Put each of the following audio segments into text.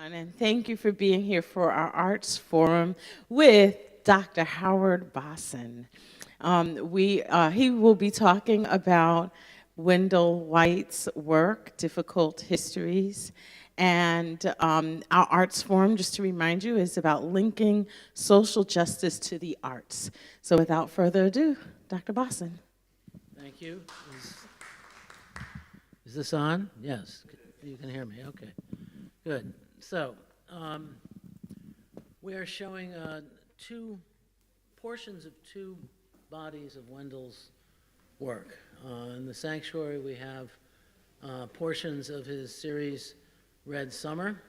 everyone, and thank you for being here for our Arts Forum with Dr. Howard Bosson. He will be talking about Wendell White's work, Difficult Histories, and our Arts Forum, just to remind you, is about linking social justice to the arts. So without further ado, Dr. Bosson. Thank you. Is this on? Yes, you can hear me, okay. Good. So, we are showing two portions of two bodies of Wendell's work. In the sanctuary, we have portions of his series Red Summer,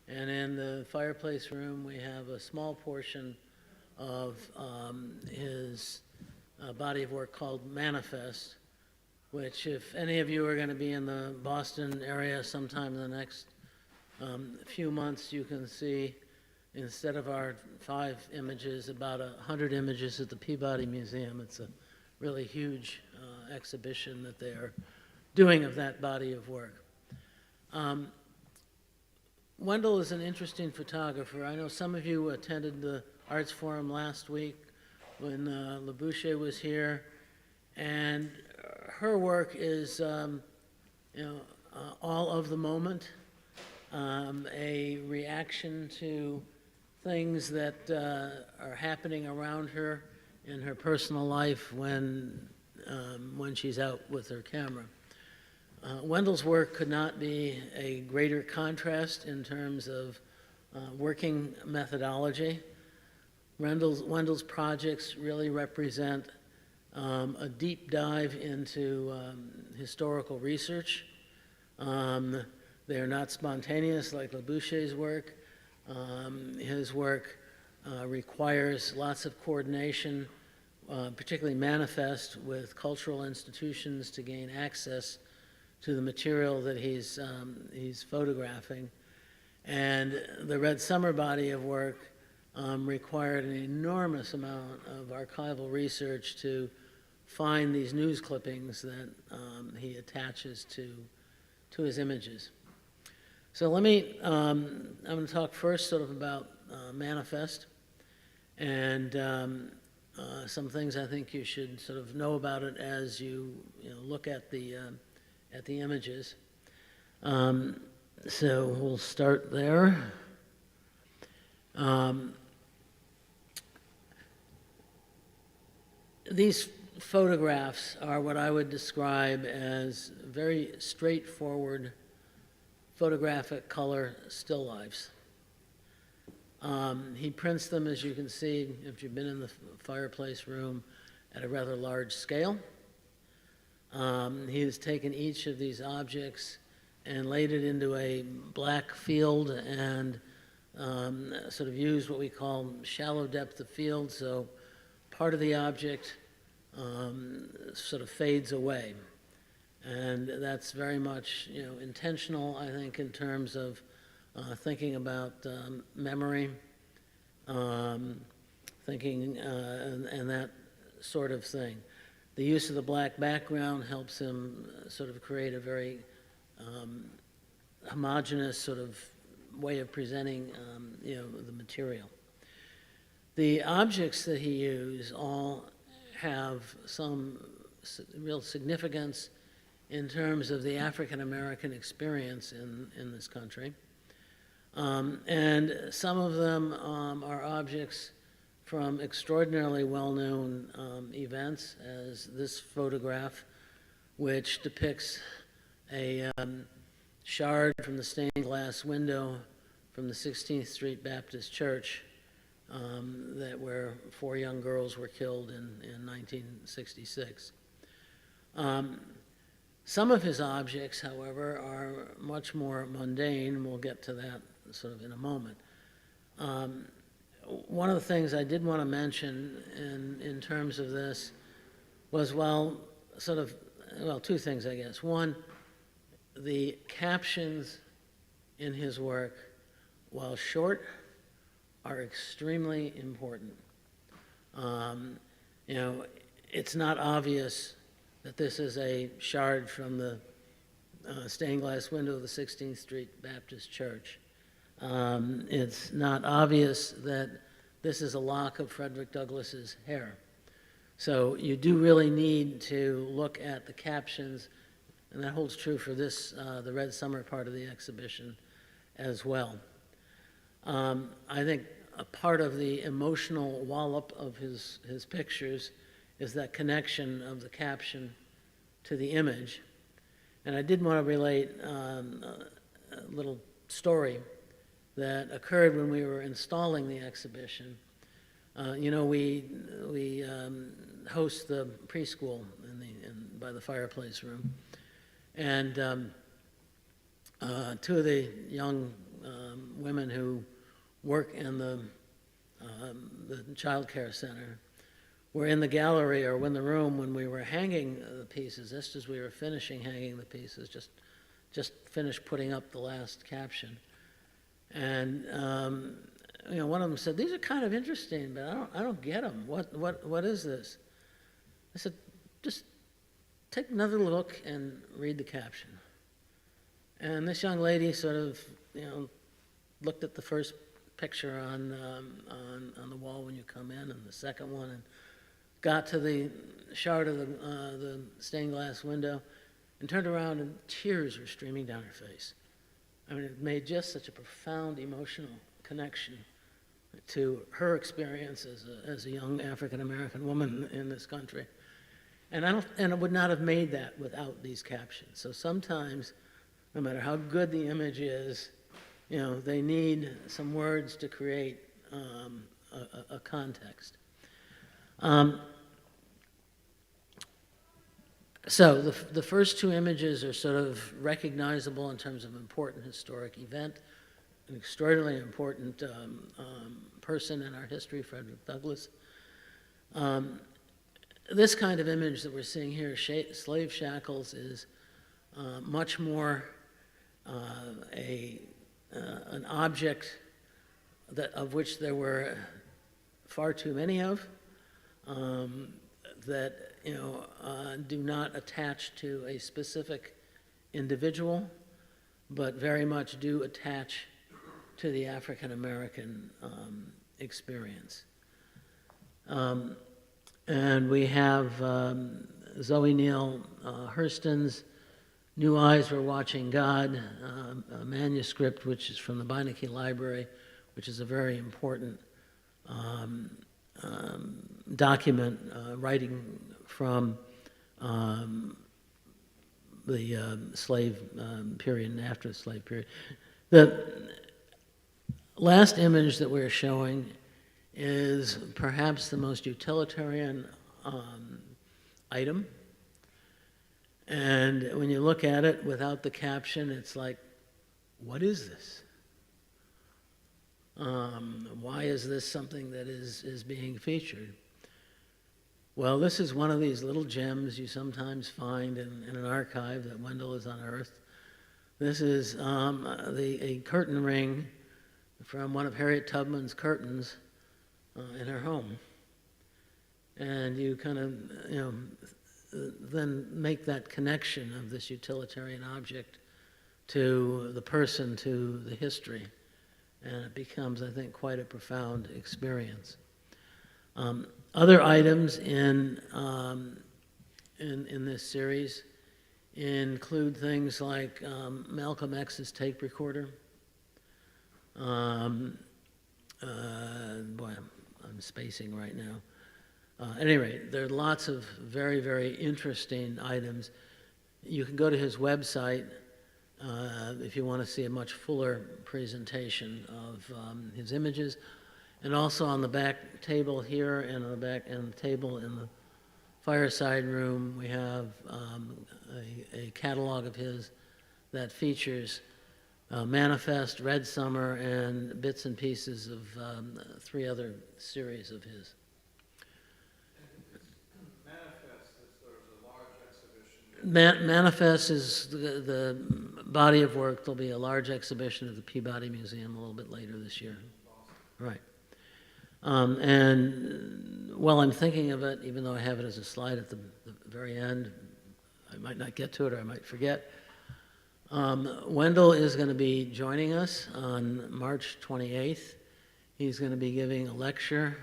and in the fireplace room, we have a small portion of his body of work called Manifest, which if any of you are going to be in the Boston area sometime in the next few months, you can see, instead of our 5 images, about 100 images at the Peabody Museum. It's a really huge exhibition that they are doing of that body of work. Wendell is an interesting photographer. I know some of you attended the Arts Forum last week when Labouche was here, and her work is all of the moment, a reaction to things that are happening around her in her personal life when she's out with her camera. Wendell's work could not be a greater contrast in terms of working methodology. Wendell's projects really represent a deep dive into historical research. They are not spontaneous like Labouche's work. His work requires lots of coordination, particularly Manifest, with cultural institutions to gain access to the material that he's photographing. And the Red Summer body of work required an enormous amount of archival research to find these news clippings that he attaches to his images. So let me, I'm going to talk first sort of about Manifest and some things I think you should sort of know about it as you look at the images. So we'll start there. These photographs are what I would describe as very straightforward photographic color still lifes. He prints them, as you can see, if you've been in the fireplace room, at a rather large scale. He has taken each of these objects and laid it into a black field and sort of used what we call shallow depth of field, so part of the object sort of fades away. And that's very much intentional, I think, in terms of thinking about memory, thinking and that sort of thing. The use of the black background helps him sort of create a very homogeneous sort of way of presenting the material. The objects that he used all have some real significance in terms of the African American experience in this country. And some of them are objects from extraordinarily well-known events, as this photograph, which depicts a shard from the stained glass window from the 16th Street Baptist Church where 4 young girls were killed in 1966. Some of his objects, however, are much more mundane, and we'll get to that sort of in a moment. One of the things I did want to mention in terms of this was, two things, I guess. One, the captions in his work, while short, are extremely important. It's not obvious that this is a shard from the stained glass window of the 16th Street Baptist Church. it's not obvious that this is a lock of Frederick Douglass's hair. So you do really need to look at the captions, and that holds true for this, the Red Summer part of the exhibition as well. I think a part of the emotional wallop of his pictures is that connection of the caption to the image. And I did want to relate a little story that occurred when we were installing the exhibition. You know, we host the preschool by the fireplace room. And two of the young women who work in the child care center were in the gallery or in the room when we were hanging the pieces, just as we were finishing hanging the pieces, just finished putting up the last caption. And you know, one of them said, "These are kind of interesting, but I don't get them. What is this?" I said, "Just take another look and read the caption." And this young lady sort of, you know, looked at the first picture on the wall when you come in, and the second one, and got to the shard of the stained glass window, and turned around, and tears were streaming down her face. I mean, it made just such a profound emotional connection to her experience as a young African-American woman in this country. And it would not have made that without these captions. So sometimes, no matter how good the image is, you know, they need some words to create a context. So the first two images are sort of recognizable in terms of important historic event, an extraordinarily important person in our history, Frederick Douglass. This kind of image that we're seeing here, slave shackles, is much more an object of which there were far too many of, that, you know, do not attach to a specific individual, but very much do attach to the African American experience. And we have Zoe Neale Hurston's New Eyes Were Watching God, a manuscript which is from the Beinecke Library, which is a very important document writing from the slave period and after the slave period. The last image that we're showing is perhaps the most utilitarian item. And when you look at it without the caption, it's like, what is this? Why is this something that is being featured? Well, this is one of these little gems you sometimes find in an archive that Wendel has unearthed. This is a curtain ring from one of Harriet Tubman's curtains in her home. And you kind of, you know, then make that connection of this utilitarian object to the person, to the history. And it becomes, I think, quite a profound experience. Other items in this series include things like Malcolm X's tape recorder. Boy, I'm spacing right now. At any rate, there are lots of very, very interesting items. You can go to his website if you want to see a much fuller presentation of his images. And also on the back table here and on the back and the table in the fireside room, we have a catalog of his that features Manifest, Red Summer, and bits and pieces of 3 other series of his. Manifest is the body of work. There'll be a large exhibition at the Peabody Museum a little bit later this year. Right. And while I'm thinking of it, even though I have it as a slide at the very end, I might not get to it or I might forget. Wendel is going to be joining us on March 28th. He's going to be giving a lecture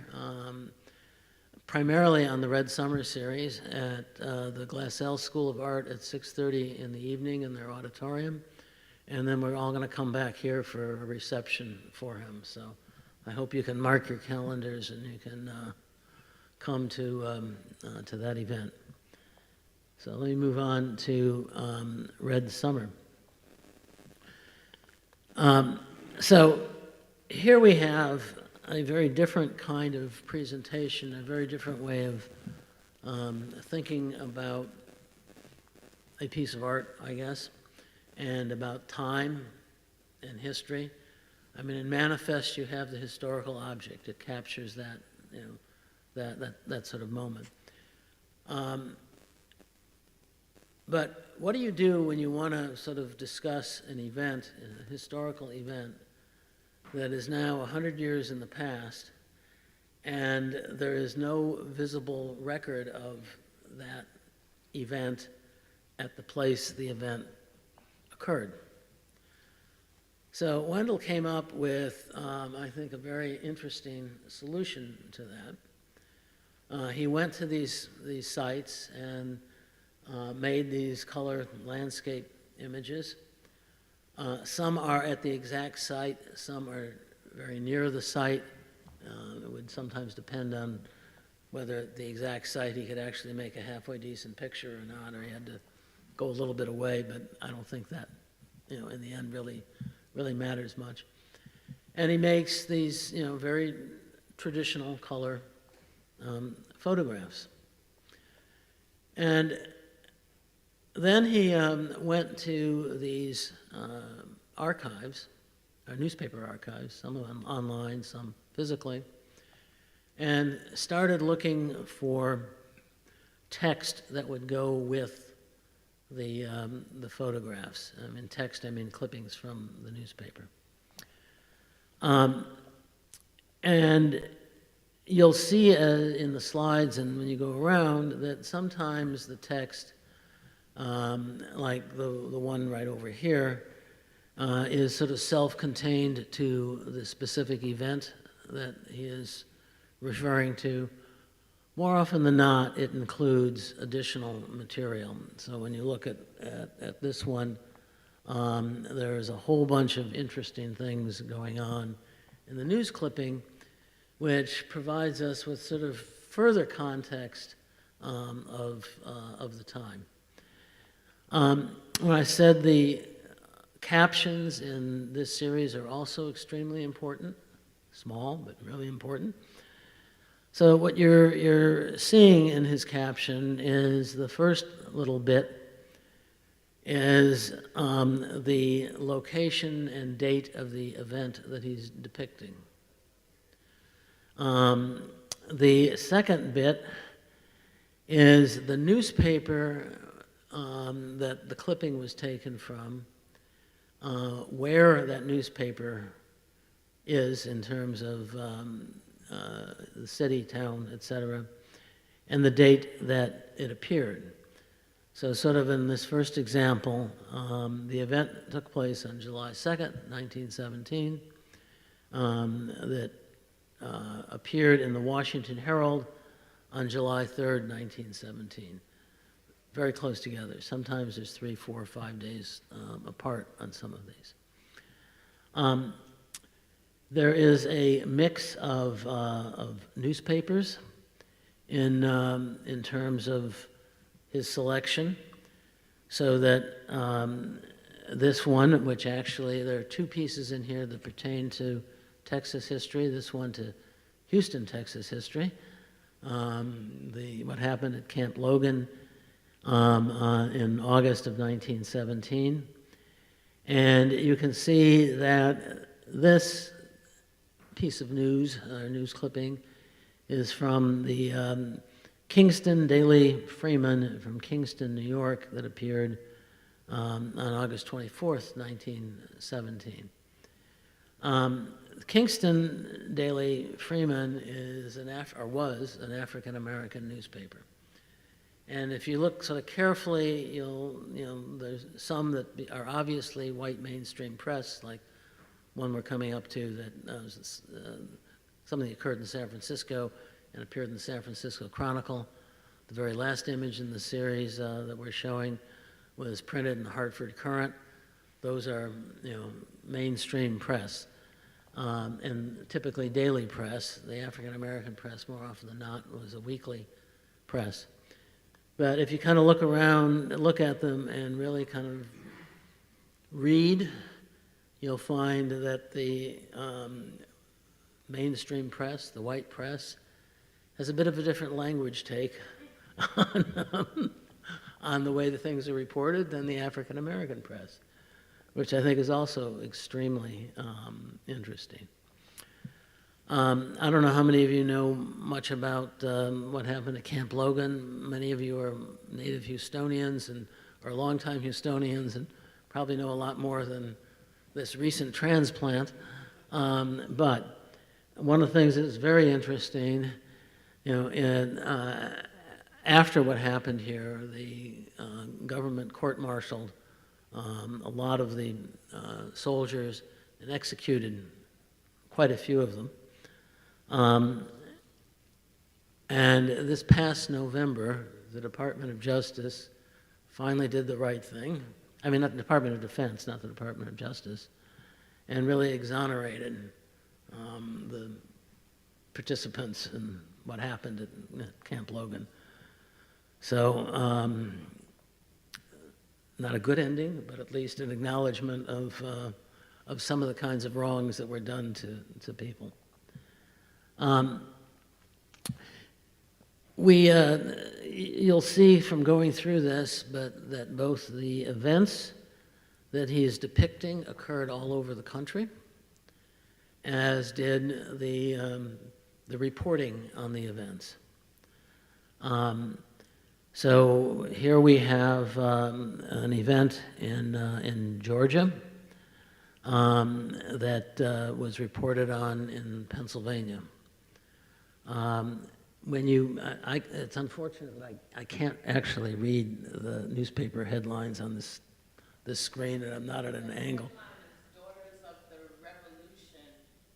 primarily on the Red Summer series at the Glassell School of Art at 6:30 in the evening in their auditorium. And then we're all going to come back here for a reception for him. So I hope you can mark your calendars and you can come to that event. So let me move on to Red Summer. So here we have a very different kind of presentation, a very different way of thinking about a piece of art, I guess, and about time and history. I mean, in Manifest, you have the historical object. It captures that, that sort of moment. But what do you do when you want to sort of discuss an event, a historical event, that is now 100 years in the past, and there is no visible record of that event at the place the event occurred? So Wendel came up with, I think, a very interesting solution to that. He went to these sites and made these color landscape images. Some are at the exact site, some are very near the site. It would sometimes depend on whether at the exact site he could actually make a halfway decent picture or not, or he had to go a little bit away, but I don't think that, in the end really matters much. And he makes these, very traditional color photographs. And then he went to these archives, newspaper archives, some of them online, some physically, and started looking for text that would go with the photographs. I mean, text, I mean clippings from the newspaper. And you'll see in the slides and when you go around that sometimes the text, like the one right over here, is sort of self-contained to the specific event that he is referring to. More often than not, it includes additional material. So when you look at this one, there's a whole bunch of interesting things going on in the news clipping, which provides us with sort of further context of the time. When I said the captions in this series are also extremely important, small but really important. So what you're seeing in his caption is the first little bit is the location and date of the event that he's depicting. The second bit is the newspaper that the clipping was taken from, where that newspaper is in terms of the city, town, etc., and the date that it appeared. So sort of in this first example, the event took place on July 2nd, 1917, that appeared in the Washington Herald on July 3rd, 1917. Very close together. Sometimes there's 3, 4, 5 days apart on some of these. There is a mix of newspapers in terms of his selection, so that this one, which actually there are 2 pieces in here that pertain to Texas history, this one to Houston, Texas history, what happened at Camp Logan in August of 1917. And you can see that this piece of news, news clipping, is from the Kingston Daily Freeman from Kingston, New York, that appeared on August 24th, 1917. Kingston Daily Freeman is was an African-American newspaper. And if you look sort of carefully, there's some that are obviously white mainstream press, like one we're coming up to that was something that occurred in San Francisco and appeared in the San Francisco Chronicle. The very last image in the series that we're showing was printed in the Hartford Courant. Those are, mainstream press, and typically daily press. The African American press, more often than not, was a weekly press. But if you kind of look around, look at them, and really kind of read, you'll find that the mainstream press, the white press, has a bit of a different language take on the way the things are reported than the African American press, which I think is also extremely interesting. I don't know how many of you know much about what happened at Camp Logan. Many of you are native Houstonians or longtime Houstonians and probably know a lot more than this recent transplant. But one of the things that's very interesting, after what happened here, the government court-martialed a lot of the soldiers and executed quite a few of them. And this past November, the Department of Justice finally did the right thing. I mean, not the Department of Defense, not the Department of Justice, and really exonerated the participants in what happened at Camp Logan. So, not a good ending, but at least an acknowledgement of some of the kinds of wrongs that were done to people. You'll see from going through this, but that both the events that he is depicting occurred all over the country, as did the reporting on the events. So here we have an event in Georgia that was reported on in Pennsylvania. It's unfortunate that I can't actually read the newspaper headlines on this screen, and I'm not at an angle. Daughters of the Revolution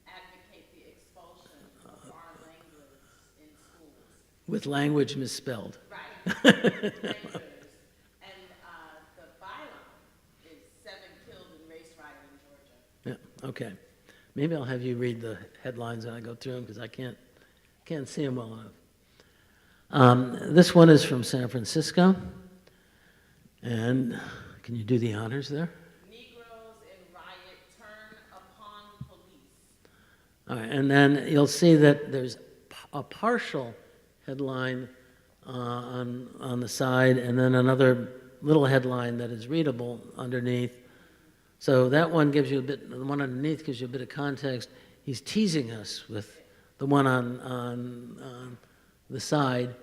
advocate the expulsion of foreign language in schools. With language misspelled. Right. And the byline is 7 killed in race riot in Georgia. Yeah, okay. Maybe I'll have you read the headlines when I go through them, because I can't see them well enough. This one is from San Francisco. And can you do the honors there? Negroes in riot turn upon police. All right, and then you'll see that there's a partial headline on the side, and then another little headline that is readable underneath. So that one gives you a bit, the one underneath gives you a bit of context. He's teasing us with the one on the side,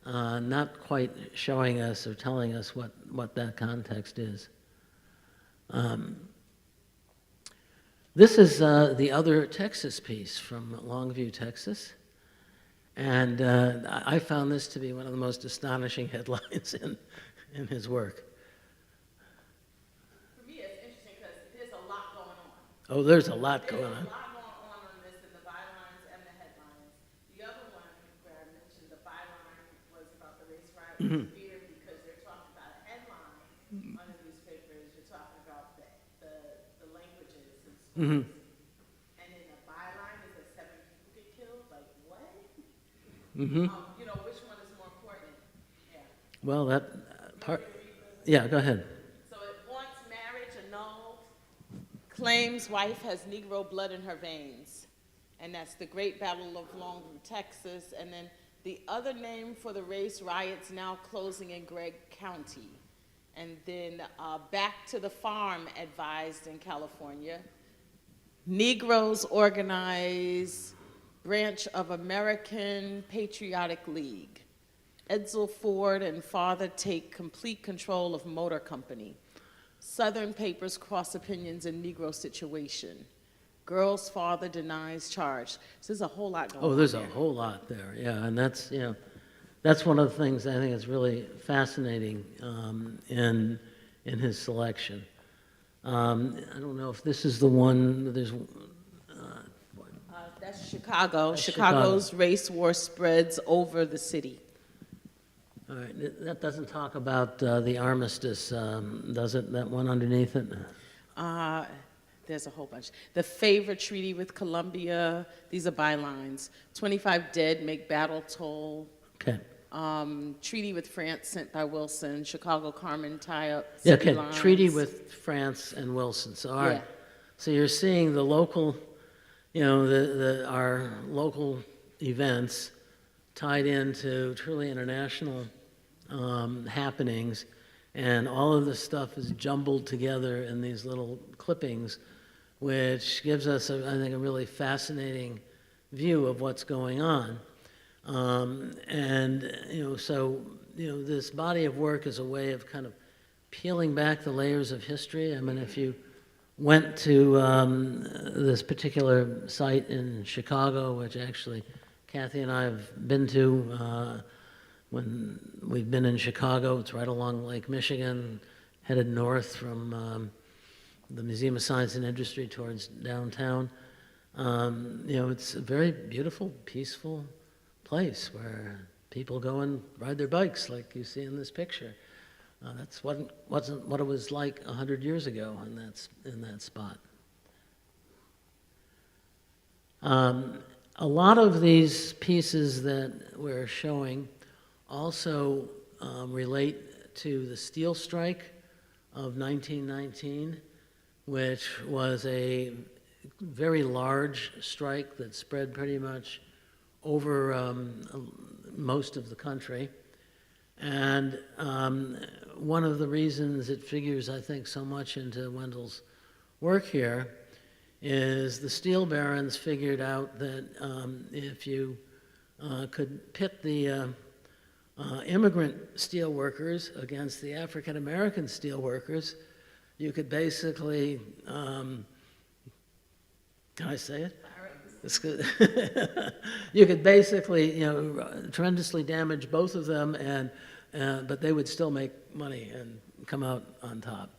not quite showing us or telling us what that context is. This is the other Texas piece from Longview, Texas. And I found this to be one of the most astonishing headlines in his work. For me, it's interesting because there's a lot going on. Oh, there's a lot going on. There's a lot going on this in the bylines and the headlines. The other one where I mentioned the byline was about the race riot, which is weird because they're talking about a headline on the newspapers. You're talking about the languages in schools. And in the byline is that 7 people get killed. Like, what? Which one is more important? Yeah. Well, that part. Yeah, go ahead. So it wants marriage annulled, claims wife has Negro blood in her veins. And that's the Great Battle of Longview, Texas. And then the other name for the race riots now closing in Gregg County. And then Back to the Farm advised in California. Negroes organize branch of American Patriotic League. Edsel Ford and father take complete control of motor company. Southern papers cross opinions in Negro situation. Girl's father denies charge. So there's a whole lot going on. Oh, there's there. a whole lot there, yeah, and that's, that's one of the things I think is really fascinating in his selection. I don't know if this is the one. There's That's Chicago. That's Chicago's race war spreads over the city. all right. That doesn't talk about the armistice, does it? That one underneath it. There's a whole bunch. The favor treaty with Colombia. These are bylines. 25 dead make battle toll. Okay. Treaty with France sent by Wilson. Chicago Carmen tie-up. Yeah, city okay. lines. Treaty with France and Wilson. So all right. Yeah. So you're seeing the local, our local events tied into truly international happenings, and all of this stuff is jumbled together in these little clippings, which gives us, I think, a really fascinating view of what's going on. This body of work is a way of kind of peeling back the layers of history. I mean, if you went to this particular site in Chicago, which actually Kathy and I have been to when we've been in Chicago. It's right along Lake Michigan, headed north from the Museum of Science and Industry towards downtown. It's a very beautiful, peaceful place where people go and ride their bikes, like you see in this picture. That's wasn't what it was like 100 years ago in that spot. A lot of these pieces that we're showing also relate to the steel strike of 1919, which was a very large strike that spread pretty much over most of the country. And one of the reasons it figures, I think, so much into Wendel's work here is the steel barons figured out that if you could pit the immigrant steel workers against the African American steel workers, you could basically, can I say it? It's good. You could basically, tremendously damage both of them, but they would still make money and come out on top.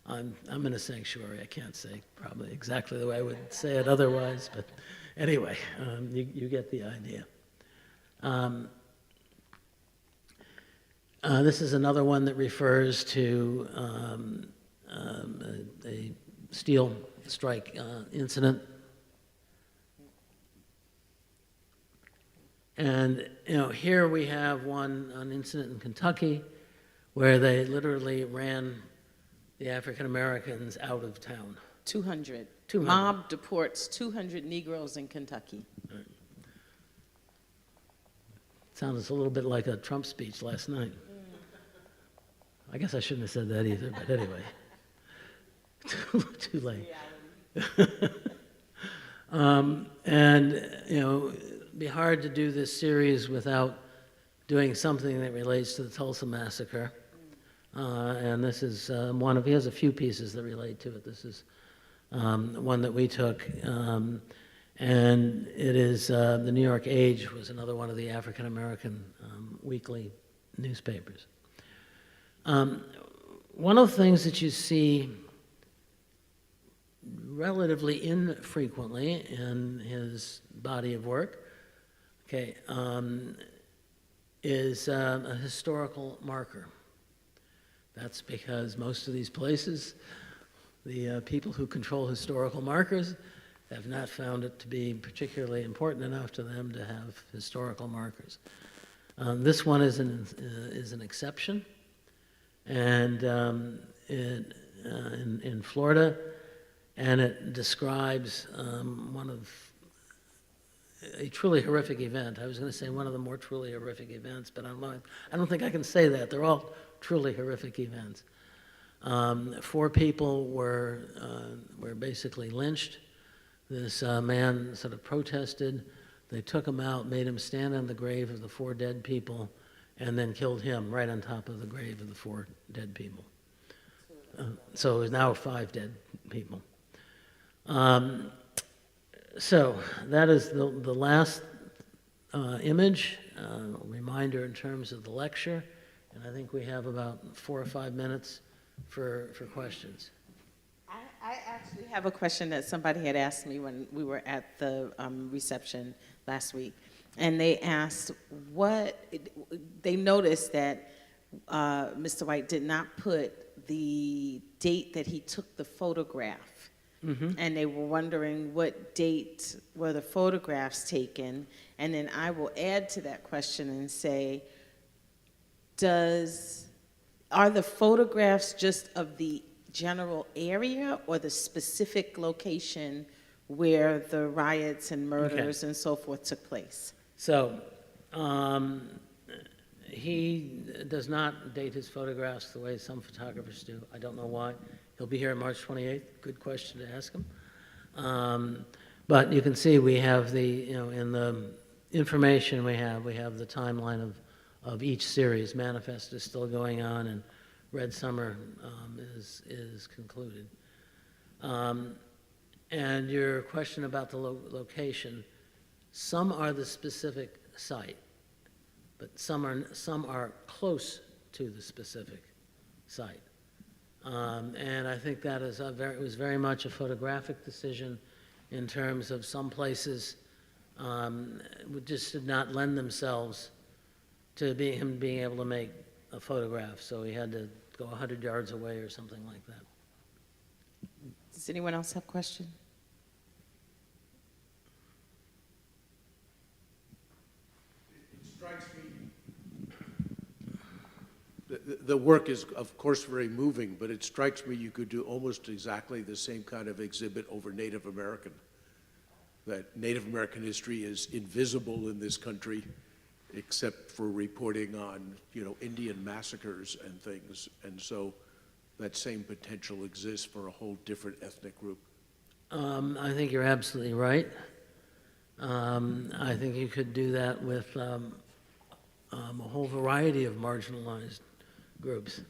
I'm in a sanctuary. I can't say probably exactly the way I would say it otherwise, but anyway, you get the idea. This is another one that refers to a steel strike incident. And here we have an incident in Kentucky where they literally ran the African Americans out of town. 200. 200. Mob deports 200 Negroes in Kentucky. Right. Sounds a little bit like a Trump speech last night. I guess I shouldn't have said that either, but anyway. Too late. It'd be hard to do this series without doing something that relates to the Tulsa Massacre. And this is he has a few pieces that relate to it. This is one that we took. And it is the New York Age was another one of the African American weekly newspapers. One of the things that you see relatively infrequently in his body of work, is a historical marker. That's because most of these places, the people who control historical markers have not found it to be particularly important enough to them to have historical markers. This one is an exception, and in Florida, and it describes a truly horrific event. I was going to say one of the more truly horrific events, but I don't think I can say that. They're all truly horrific events. 4 people were basically lynched. This man sort of protested. They took him out, made him stand on the grave of the 4 dead people, and then killed him right on top of the grave of the 4 dead people. So there's now 5 dead people. So that is the last image reminder in terms of the lecture, and I think we have about 4 or 5 minutes for questions. I actually have a question that somebody had asked me when we were at the reception last week. And they asked they noticed that Mr. White did not put the date that he took the photograph. Mm-hmm. And they were wondering what date were the photographs taken. And then I will add to that question and say, are the photographs just of the general area or the specific location where the riots and murders and so forth took place? So, he does not date his photographs the way some photographers do. I don't know why. He'll be here on March 28th. Good question to ask him. But you can see we have in the information we have the timeline of each series. Manifest is still going on, and Red Summer is concluded. And your question about the location, some are the specific site, but some are close to the specific site. And I think that is it was very much a photographic decision in terms of some places just did not lend themselves to him being able to make a photograph, so he had to go 100 yards away or something like that. Does anyone else have a question? It strikes me, the work is, of course, very moving, but it strikes me you could do almost exactly the same kind of exhibit over Native American. That Native American history is invisible in this country, except for reporting on, Indian massacres and things. And so that same potential exists for a whole different ethnic group. I think you're absolutely right. I think you could do that with a whole variety of marginalized groups.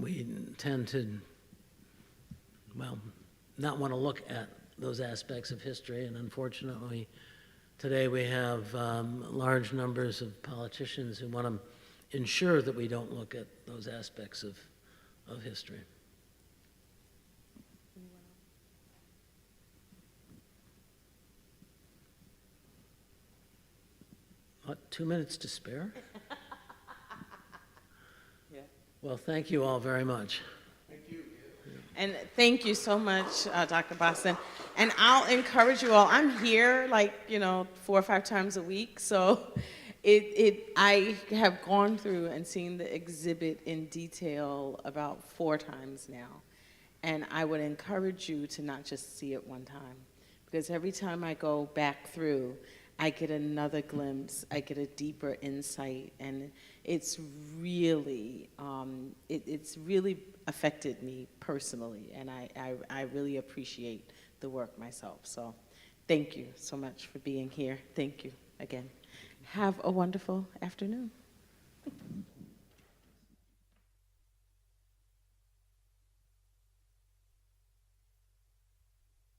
We tend to, not want to look at those aspects of history, and unfortunately, today we have large numbers of politicians who want to ensure that we don't look at those aspects of history. What, 2 minutes to spare? Yeah. Well, thank you all very much. Thank you. And thank you so much, Dr. Boston. And I'll encourage you all. I'm here 4 or 5 times a week, so I have gone through and seen the exhibit in detail about 4 times now. And I would encourage you to not just see it one time, because every time I go back through, I get another glimpse, I get a deeper insight, and it's really affected me personally, and I really appreciate the work myself. So thank you so much for being here. Thank you again. Have a wonderful afternoon.